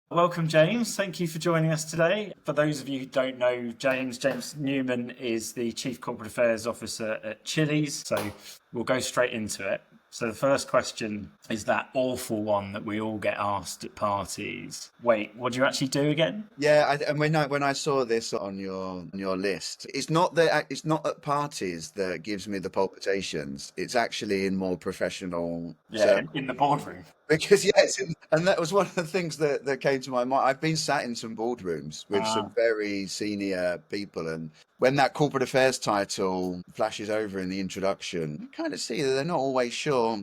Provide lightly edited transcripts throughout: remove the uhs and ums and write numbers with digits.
Welcome, James. Thank you for joining us today. For those of you who don't know James Newman is the Chief Corporate Affairs Officer at Chili's. So we'll go straight into it. So the first question is that awful one that we all get asked at parties. Wait, what do you actually do again? And when I saw this on your list, it's not at parties that gives me the palpitations. It's actually in more professional Yeah, circles. in the boardroom. Because yes, and that was one of the things that came to my mind. I've been sat in some boardrooms with some Ah, very senior people, and when that corporate affairs title flashes over in the introduction, you kind of see that they're not always sure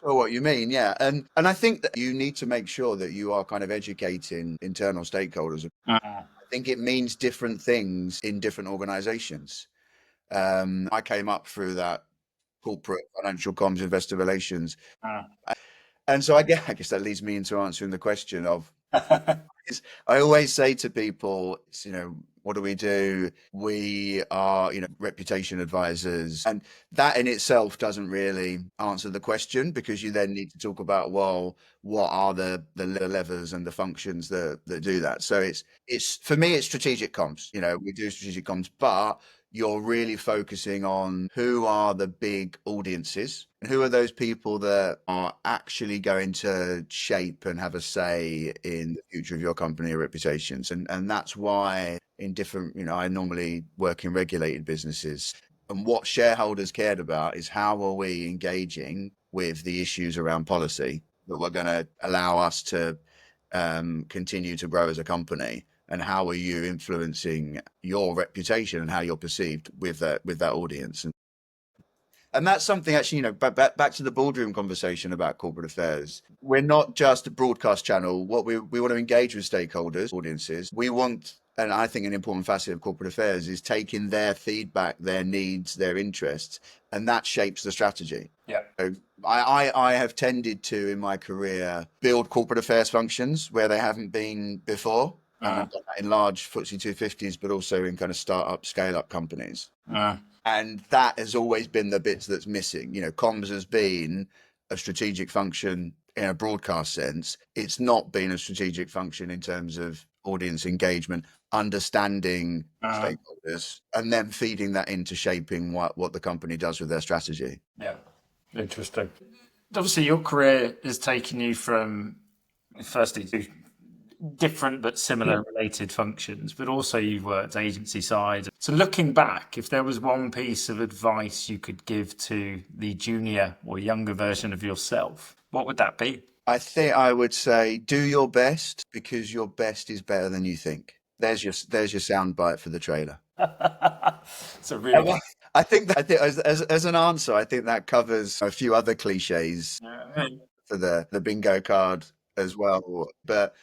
what you mean. Yeah, and I think that you need to make sure that you are kind of educating internal stakeholders. ah, I think it means different things in different organizations. I came up through that corporate financial comms investor relations. ah. And so I guess that leads me into answering the question of is I always say to people, what do we do? We are, reputation advisors. And that in itself doesn't really answer the question because you then need to talk about, well, what are the levers and the functions that do that? So it's for me, it's strategic comms. We do strategic comms, but you're really focusing on who are the big audiences and who are those people that are actually going to shape and have a say in the future of your company or reputations. And that's why in different, I normally work in regulated businesses. And what shareholders cared about is how are we engaging with the issues around policy that were going to allow us to continue to grow as a company, and how are you influencing your reputation and how you're perceived with that audience. And that's something actually, back to the boardroom conversation about corporate affairs. We're not just a broadcast channel. What we want to engage with stakeholders, audiences. We want, and I think an important facet of corporate affairs is taking their feedback, their needs, their interests, and that shapes the strategy. Yeah. So I have tended to, in my career, build corporate affairs functions where they haven't been before. And Ah, I've done that in large FTSE 250s, but also in kind of startup, scale up companies. ah, And that has always been the bits that's missing. Comms has been a strategic function in a broadcast sense. It's not been a strategic function in terms of audience engagement, understanding ah. stakeholders, and then feeding that into shaping what the company does with their strategy. Yeah. Interesting. Obviously, your career has taken you from firstly to different but similar related functions, but also you've worked agency side. So looking back, if there was one piece of advice you could give to the junior or younger version of yourself, what would that be? I think I would say do your best because your best is better than you think. There's your sound bite for the trailer. It's a really good. I think as an answer, I think that covers a few other cliches Yeah. for the bingo card as well. But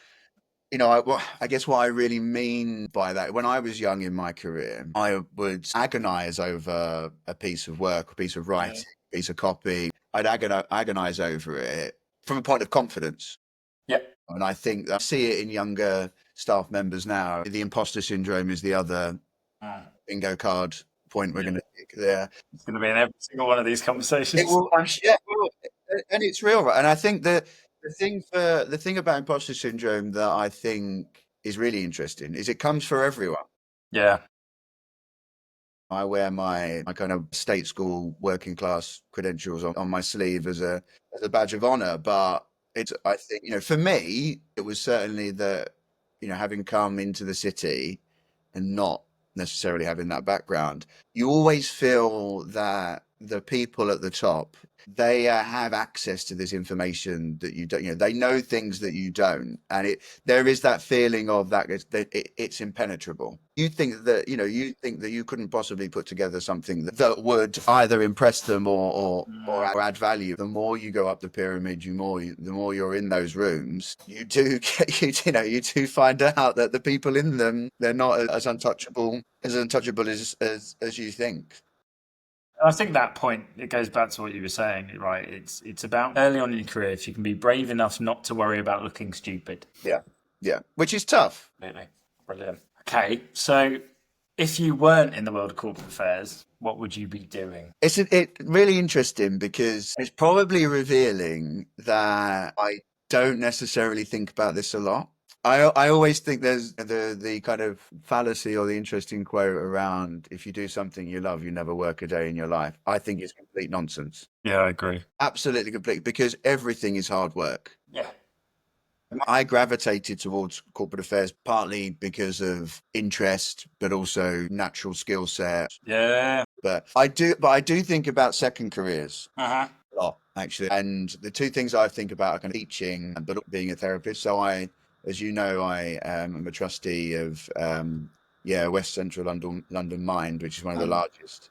I guess what I really mean by that, when I was young in my career, I would agonize over a piece of work, a piece of Yeah. writing, a piece of copy. I'd agonize over it from a point of confidence. Yeah. And I think I see it in younger staff members now. The imposter syndrome is the other Ah, bingo card point we're yeah. going to pick there. It's going to be in every single one of these It conversations. will, yeah, it will. And it's real, right? And I think the thing about imposter syndrome that I think is really interesting is it comes for everyone. Yeah. I wear my kind of state school working class credentials on my sleeve as a badge of honor. But it's I think, for me, it was certainly that, having come into the city and not necessarily having that background, you always feel that the people at the top, they have access to this information that you don't. They know things that you don't, and there is that feeling of that it's impenetrable. You think that you couldn't possibly put together something that would either impress them or Mm. add value. The more you go up the pyramid, the more you're in those rooms, you do get you do find out that the people in them, they're not as untouchable as you think. I think that point it goes back to what you were saying, right? It's about early on in your career if you can be brave enough not to worry about looking stupid. Yeah, yeah, which is tough. Absolutely. Brilliant. Okay, so if you weren't in the world of corporate affairs, what would you be doing? It's really interesting because it's probably revealing that I don't necessarily think about this a lot. I always think there's the kind of fallacy or the interesting quote around if you do something you love, you never work a day in your life. I think it's complete nonsense. Yeah, I agree. Absolutely complete, because everything is hard work. Yeah. I gravitated towards corporate affairs partly because of interest, but also natural skill set. Yeah. But I do think about second careers Uh-huh. a lot, actually. And the two things I think about are kind of teaching, but being a therapist. So as you know, I am a trustee of West Central London Mind, which is one of the largest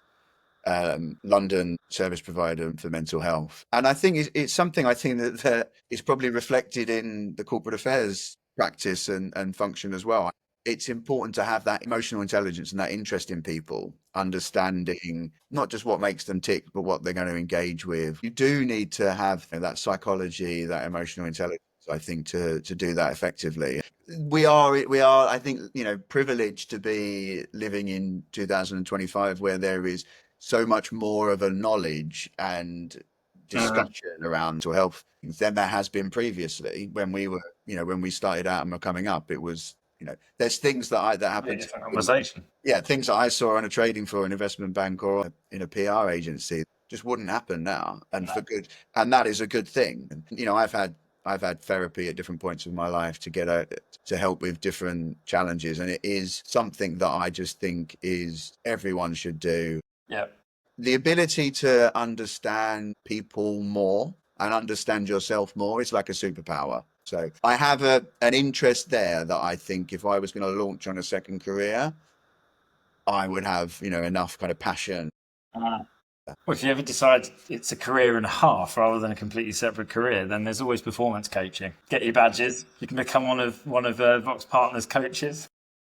London service provider for mental health. And I think it's something I think that is probably reflected in the corporate affairs practice and function as well. It's important to have that emotional intelligence and that interest in people, understanding not just what makes them tick, but what they're going to engage with. You do need to have that psychology, that emotional intelligence, I think, to do that effectively. We are, I think, privileged to be living in 2025, where there is so much more of a knowledge and discussion around mental health than there has been previously. When we started out and were coming up, it was, there's things that happened. Different conversation. Yeah, things that I saw on a trading floor, an investment bank, or in a PR agency just wouldn't happen now, and for good. And that is a good thing. I've had therapy at different points of my life to help with different challenges, and it is something that I just think is everyone should do. Yeah. The ability to understand people more and understand yourself more is like a superpower. So I have an interest there that I think if I was going to launch on a second career, I would have, enough kind of passion. Well, if you ever decide it's a career and a half rather than a completely separate career, then there's always performance coaching. Get your badges. You can become one of Vox Partners' coaches.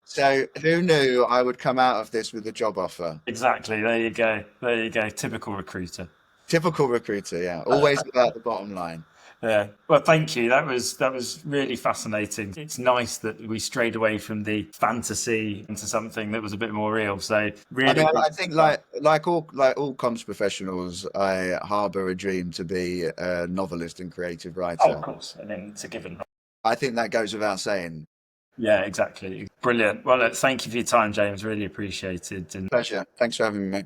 So who knew I would come out of this with a job offer? Exactly. There you go. There you go. Typical recruiter. Typical recruiter, yeah. Always about the bottom line. Yeah. Well, thank you. That was really fascinating. It's nice that we strayed away from the fantasy into something that was a bit more real. So I really, mean, I think like all comms professionals, I harbour a dream to be a novelist and creative oh, of writer. course. I mean, it's a given. I think that goes without saying. Yeah, exactly. Brilliant. Well, look, thank you for your time, James. Really appreciated. And Pleasure. Thanks for having me, mate.